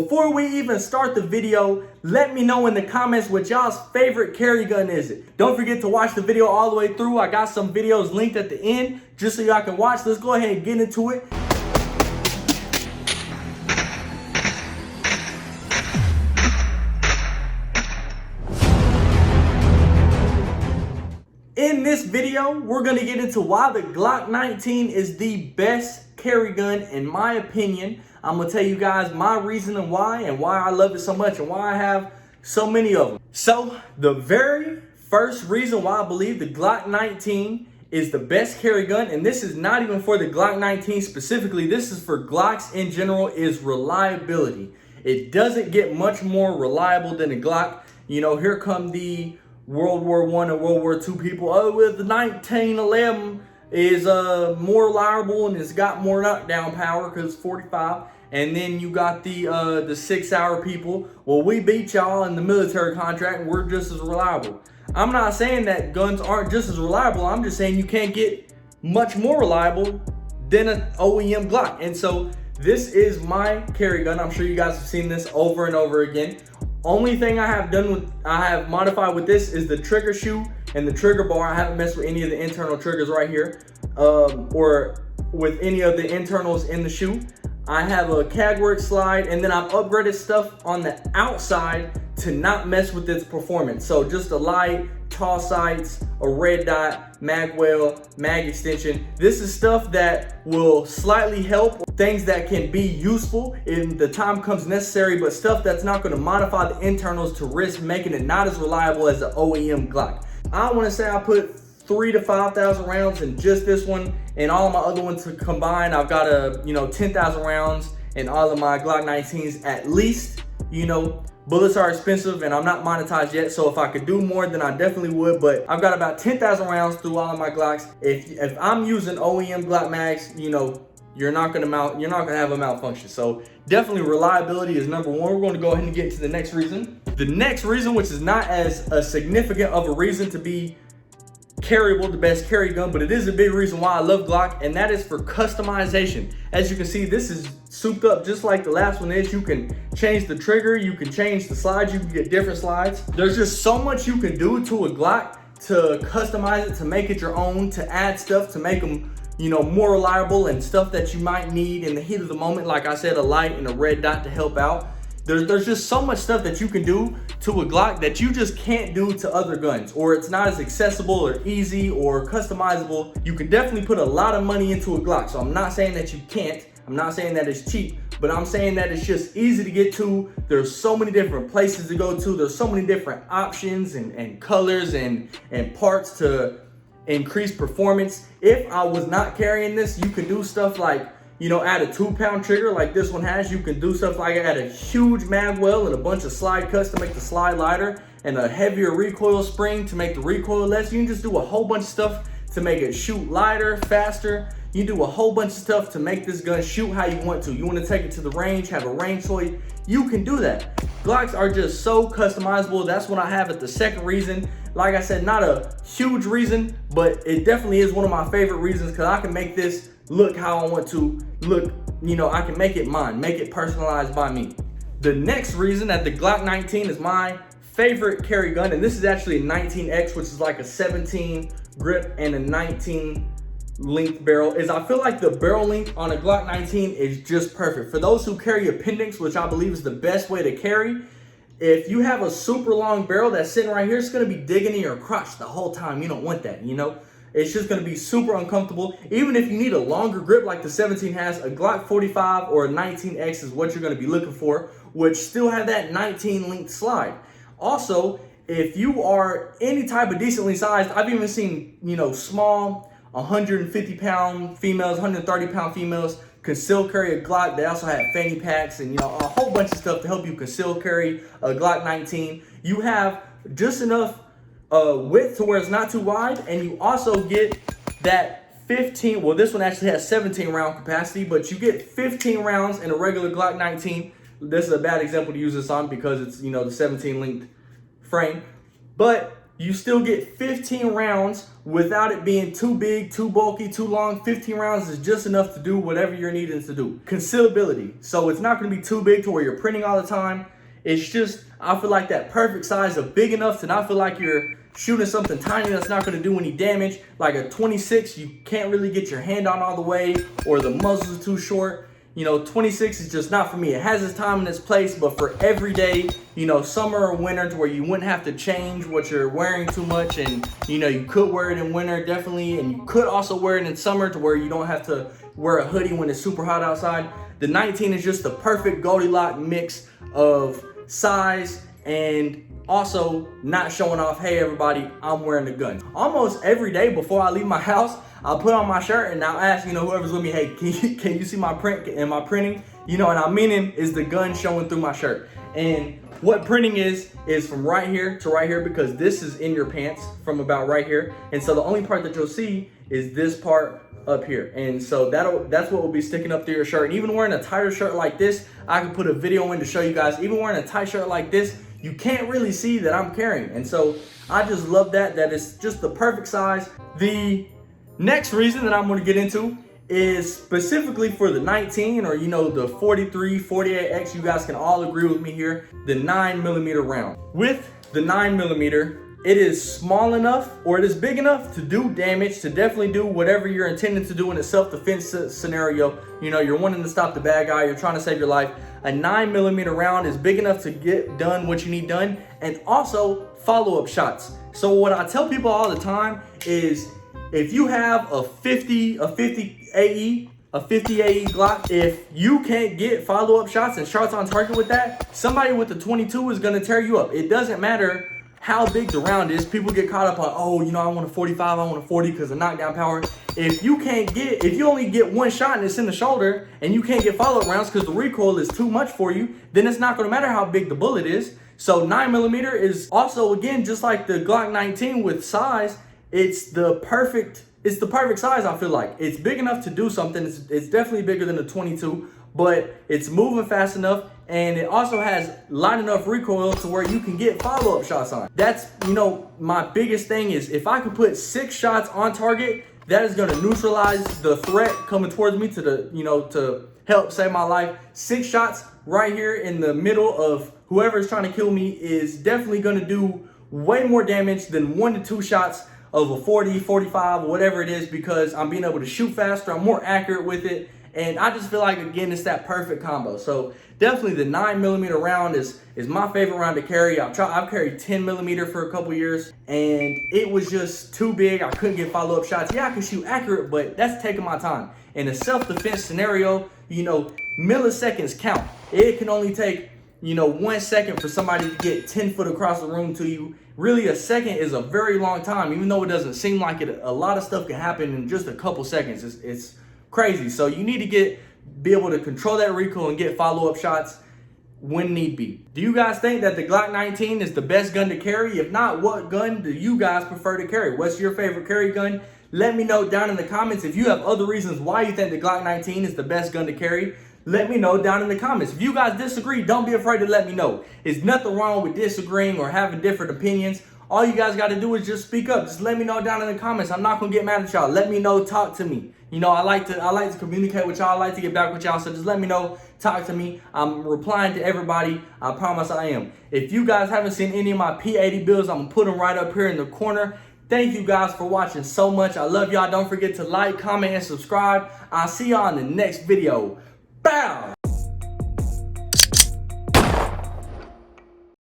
Before we even start the video, let me know in the comments what y'all's favorite carry gun is. Don't forget to watch the video all the way through. I got some videos linked at the end just so y'all can watch. Let's go ahead and get into it. In this video, we're going to get into why the Glock 19 is the best carry gun in my opinion. I'm going to tell you guys my reasoning why and why I love it so much and why I have so many of them. So the very first reason why I believe the Glock 19 is the best carry gun, and this is not even for the Glock 19 specifically, this is for Glocks in general, is reliability. It doesn't get much more reliable than a Glock. You know, here come the World War I and World War II people. Oh, well, the 1911 is more reliable and it's got more knockdown power because it's 45. And then you got the 6 hour people. Well, we beat y'all in the military contract and we're just as reliable. I'm not saying that guns aren't just as reliable. I'm just saying you can't get much more reliable than an OEM Glock. And so this is my carry gun. I'm sure you guys have seen this over and over again. Only thing I have modified with this is the trigger shoe and the trigger bar. I haven't messed with any of the internal triggers right here, or with any of the internals in the shoe. I have a CAGWorks slide, and then I've upgraded stuff on the outside to not mess with its performance. So just a light, tall sights, a red dot, mag well, mag extension. This is stuff that will slightly help, things that can be useful in the time comes necessary, but stuff that's not going to modify the internals to risk making it not as reliable as the OEM Glock. I want to say I put 3,000 to 5,000 rounds in just this one, and all of my other ones combined, I've got 10,000 rounds in all of my Glock 19s at least. Bullets are expensive and I'm not monetized yet, so if I could do more, then I definitely would, but I've got about 10,000 rounds through all of my Glocks. If I'm using OEM Glock mags, you're not gonna have a malfunction. So definitely reliability is number one. We're going to go ahead and get to the next reason. The next reason, which is not as a significant of a reason to be carryable, the best carry gun, but it is a big reason why I love Glock, and that is for customization. As you can see, this is souped up just like the last one is. You can change the trigger, you can change the slides, you can get different slides. There's just so much you can do to a Glock to customize it, to make it your own, to add stuff to make them more reliable, and stuff that you might need in the heat of the moment. Like I said, a light and a red dot to help out. There's just so much stuff that you can do to a Glock that you just can't do to other guns, or it's not as accessible or easy or customizable. You can definitely put a lot of money into a Glock. So I'm not saying that you can't. I'm not saying that it's cheap, but I'm saying that it's just easy to get to. There's so many different places to go to. There's so many different options and colors and parts to increase performance. If I was not carrying this, you can do stuff like, add a 2-pound trigger like this one has. You can do stuff like add a huge mag well and a bunch of slide cuts to make the slide lighter, and a heavier recoil spring to make the recoil less. You can just do a whole bunch of stuff to make it shoot lighter, faster. You do a whole bunch of stuff to make this gun shoot how you want to. You want to take it to the range, have a range choice, you can do that. Glocks are just so customizable. That's what I have at the second reason. Like I said, not a huge reason, but it definitely is one of my favorite reasons, because I can make this look how I want to look. I can make it mine, make it personalized by me. The next reason that the Glock 19 is my favorite carry gun, and this is actually a 19X, which is like a 17 grip and a 19 length barrel, is I feel like the barrel length on a Glock 19 is just perfect. For those who carry appendix, which I believe is the best way to carry, if you have a super long barrel that's sitting right here, it's gonna be digging in your crotch the whole time. You don't want that, It's just gonna be super uncomfortable. Even if you need a longer grip like the 17 has, a Glock 45 or a 19X is what you're gonna be looking for, which still have that 19 length slide. Also, if you are any type of decently sized, I've even seen, small 150-pound females, 130-pound females can still carry a Glock. They also have fanny packs and a whole bunch of stuff to help you conceal carry a Glock 19. You have just enough width to where it's not too wide, and you also get that 15, well, this one actually has 17 round capacity, but you get 15 rounds in a regular Glock 19. This is a bad example to use this on because it's the 17 length frame, but you still get 15 rounds without it being too big, too bulky, too long. 15 rounds is just enough to do whatever you're needing to do. Concealability. So it's not going to be too big to where you're printing all the time. It's just, I feel like that perfect size of big enough to not feel like you're shooting something tiny that's not going to do any damage. Like a 26, you can't really get your hand on all the way, or the muzzle is too short. 26 is just not for me. It has its time and its place, but for every day, summer or winter, to where you wouldn't have to change what you're wearing too much, and you could wear it in winter definitely, and you could also wear it in summer to where you don't have to wear a hoodie when it's super hot outside. The 19 is just the perfect Goldilocks mix of size and also not showing off, hey everybody, I'm wearing a gun. Almost every day before I leave my house, I'll put on my shirt and I'll ask, whoever's with me, hey, can you see my print and my printing? And I'm meaning is the gun showing through my shirt. And what printing is from right here to right here, because this is in your pants from about right here. And so the only part that you'll see is this part up here. And so that's what will be sticking up through your shirt. And even wearing a tighter shirt like this, I can put a video in to show you guys, even wearing a tight shirt like this, you can't really see that I'm carrying. And so I just love that it's just the perfect size. The next reason that I'm going to get into is specifically for the 19 or the 43, 48X. You guys can all agree with me here. The 9mm round. With the 9mm, it is small enough or it is big enough to do damage, to definitely do whatever you're intending to do in a self-defense scenario. You're wanting to stop the bad guy, you're trying to save your life. A 9mm round is big enough to get done what you need done, and also follow-up shots. So what I tell people all the time is, if you have a 50 AE Glock, if you can't get follow-up shots and shots on target with that, somebody with the 22 is gonna tear you up. It doesn't matter how big the round is. People get caught up on, I want a 45, I want a 40 because of knockdown power. If you only get one shot and it's in the shoulder and you can't get follow-up rounds because the recoil is too much for you, then it's not gonna matter how big the bullet is. So 9mm is also, again, just like the Glock 19 with size, it's the perfect size. I feel like it's big enough to do something. It's definitely bigger than the 22, but it's moving fast enough, and it also has light enough recoil to where you can get follow-up shots on. That's, my biggest thing is, if I could put 6 shots on target, that is going to neutralize the threat coming towards me to help save my life. 6 shots right here in the middle of whoever is trying to kill me is definitely going to do way more damage than 1 to 2 shots of a 40, 45, or whatever it is, because I'm being able to shoot faster, I'm more accurate with it, and I just feel like, again, it's that perfect combo. So definitely the 9mm round is my favorite round to carry. I've carried 10mm for a couple years, and it was just too big. I couldn't get follow-up shots. Yeah, I can shoot accurate, but that's taking my time. In a self-defense scenario, milliseconds count. It can only take 1 second for somebody to get 10 foot across the room to you. Really, a second is a very long time. Even though it doesn't seem like it, a lot of stuff can happen in just a couple seconds. It's crazy. So you need to be able to control that recoil and get follow-up shots when need be. Do you guys think that the Glock 19 is the best gun to carry? If not, what gun do you guys prefer to carry? What's your favorite carry gun? Let me know down in the comments. If you have other reasons why you think the Glock 19 is the best gun to carry, let me know down in the comments. If you guys disagree, don't be afraid to let me know. There's nothing wrong with disagreeing or having different opinions. All you guys got to do is just speak up. Just let me know down in the comments. I'm not going to get mad at y'all. Let me know. Talk to me. I like to communicate with y'all. I like to get back with y'all. So just let me know. Talk to me. I'm replying to everybody. I promise I am. If you guys haven't seen any of my P80 builds, I'm going to put them right up here in the corner. Thank you guys for watching so much. I love y'all. Don't forget to like, comment, and subscribe. I'll see y'all in the next video. Bow!